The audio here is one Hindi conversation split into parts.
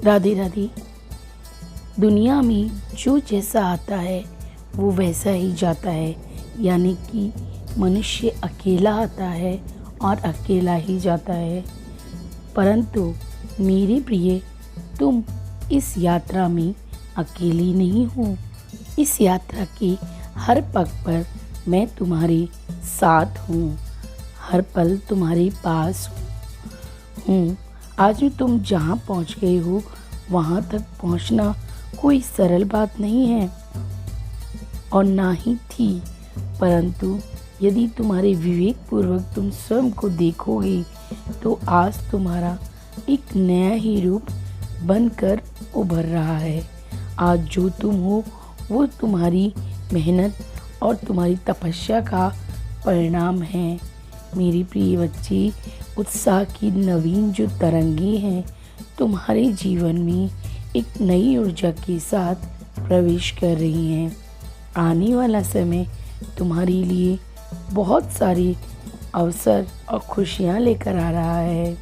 राधे राधे। दुनिया में जो जैसा आता है वो वैसा ही जाता है, यानी कि मनुष्य अकेला आता है और अकेला ही जाता है। परंतु मेरे प्रिय, तुम इस यात्रा में अकेली नहीं हो। इस यात्रा के हर पग पर मैं तुम्हारे साथ हूँ, हर पल तुम्हारे पास हूँ। आज तुम जहाँ पहुँच गए हो वहाँ तक पहुँचना कोई सरल बात नहीं है और ना ही थी। परंतु यदि तुम्हारे विवेक पूर्वक तुम स्वयं को देखोगे तो आज तुम्हारा एक नया ही रूप बनकर उभर रहा है। आज जो तुम हो वो तुम्हारी मेहनत और तुम्हारी तपस्या का परिणाम है। मेरी प्रिय बच्ची, उत्साह की नवीन जो तरंगे हैं तुम्हारे जीवन में एक नई ऊर्जा के साथ प्रवेश कर रही हैं। आने वाला समय तुम्हारे लिए बहुत सारे अवसर और खुशियाँ लेकर आ रहा है।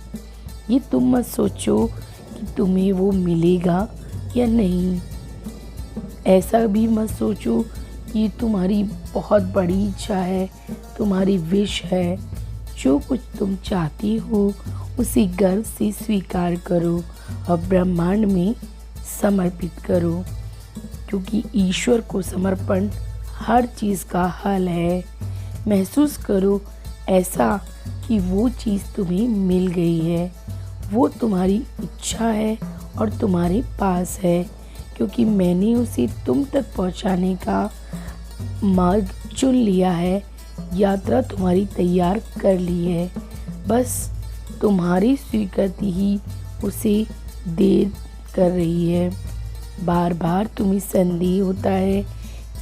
ये तुम मत सोचो कि तुम्हें वो मिलेगा या नहीं। ऐसा भी मत सोचो कि तुम्हारी बहुत बड़ी इच्छा है, तुम्हारी विश है। जो कुछ तुम चाहती हो उसे गर्व से स्वीकार करो और ब्रह्मांड में समर्पित करो, क्योंकि ईश्वर को समर्पण हर चीज़ का हल है। महसूस करो ऐसा कि वो चीज़ तुम्हें मिल गई है, वो तुम्हारी इच्छा है और तुम्हारे पास है, क्योंकि मैंने उसे तुम तक पहुंचाने का मार्ग चुन लिया है। यात्रा तुम्हारी तैयार कर ली है, बस तुम्हारी स्वीकृति ही उसे देर कर रही है। बार बार तुम्हें संदेह होता है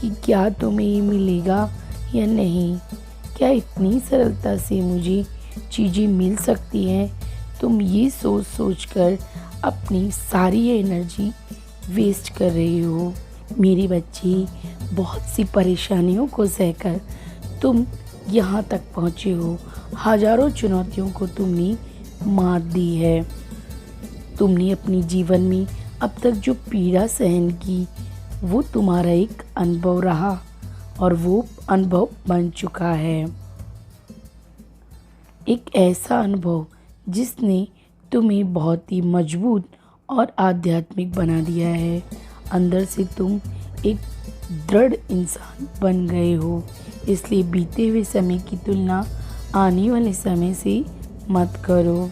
कि क्या तुम्हें ये मिलेगा या नहीं, क्या इतनी सरलता से मुझे चीज़ें मिल सकती हैं। तुम ये सोच सोच कर अपनी सारी एनर्जी वेस्ट कर रही हो। मेरी बच्ची, बहुत सी परेशानियों को सहकर तुम यहाँ तक पहुँचे हो। हजारों चुनौतियों को तुमने मात दी है। तुमने अपने जीवन में अब तक जो पीड़ा सहन की वो तुम्हारा एक अनुभव रहा और वो अनुभव बन चुका है। एक ऐसा अनुभव जिसने तुम्हें बहुत ही मजबूत और आध्यात्मिक बना दिया है। अंदर से तुम एक दृढ़ इंसान बन गए हो। इसलिए बीते हुए समय की तुलना आने वाले समय से मत करो।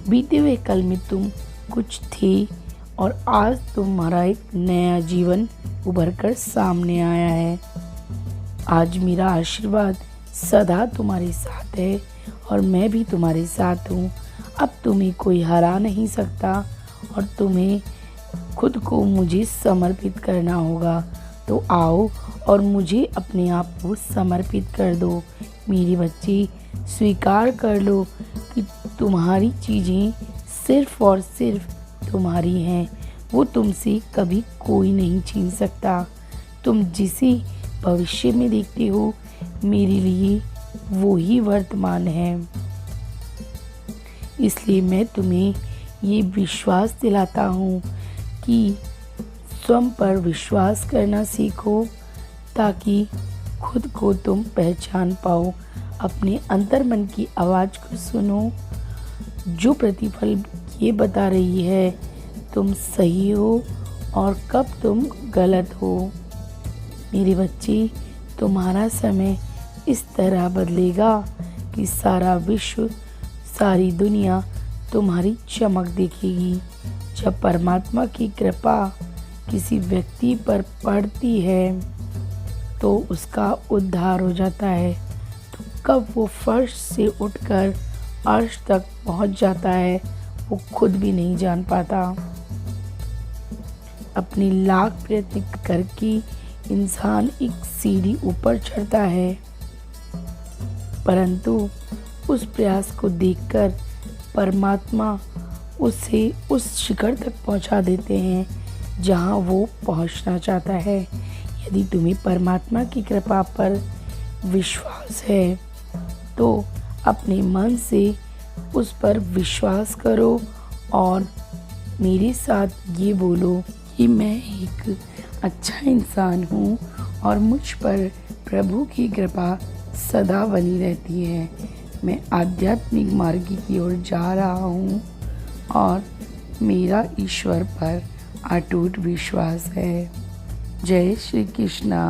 बीते हुए कल में तुम कुछ थे और आज तुम्हारा एक नया जीवन उभर कर सामने आया है। आज मेरा आशीर्वाद सदा तुम्हारे साथ है और मैं भी तुम्हारे साथ हूँ। अब तुम्हें कोई हरा नहीं सकता और तुम्हें खुद को मुझे समर्पित करना होगा। तो आओ और मुझे अपने आप को समर्पित कर दो। मेरी बच्ची, स्वीकार कर लो कि तुम्हारी चीज़ें सिर्फ़ और सिर्फ तुम्हारी हैं। वो तुमसे कभी कोई नहीं छीन सकता। तुम जिसे भविष्य में देखते हो मेरे लिए वो ही वर्तमान है। इसलिए मैं तुम्हें ये विश्वास दिलाता हूँ कि स्वयं पर विश्वास करना सीखो, ताकि खुद को तुम पहचान पाओ। अपने अंतर्मन की आवाज़ को सुनो जो प्रतिफल ये बता रही है तुम सही हो और कब तुम गलत हो। मेरी बच्ची, तुम्हारा समय इस तरह बदलेगा कि सारा विश्व, सारी दुनिया तुम्हारी चमक देखेगी। जब परमात्मा की कृपा किसी व्यक्ति पर पड़ती है तो उसका उद्धार हो जाता है। तो कब वो फर्श से उठकर अर्श तक पहुंच जाता है वो खुद भी नहीं जान पाता। अपनी लाख प्रयत्न करके इंसान एक सीढ़ी ऊपर चढ़ता है, परंतु उस प्रयास को देखकर परमात्मा उसे उस शिखर तक पहुंचा देते हैं जहां वो पहुंचना चाहता है। यदि तुम्हें परमात्मा की कृपा पर विश्वास है तो अपने मन से उस पर विश्वास करो और मेरे साथ ये बोलो कि मैं एक अच्छा इंसान हूँ और मुझ पर प्रभु की कृपा सदा बनी रहती है। मैं आध्यात्मिक मार्ग की ओर जा रहा हूँ और मेरा ईश्वर पर अटूट विश्वास है। जय श्री कृष्णा।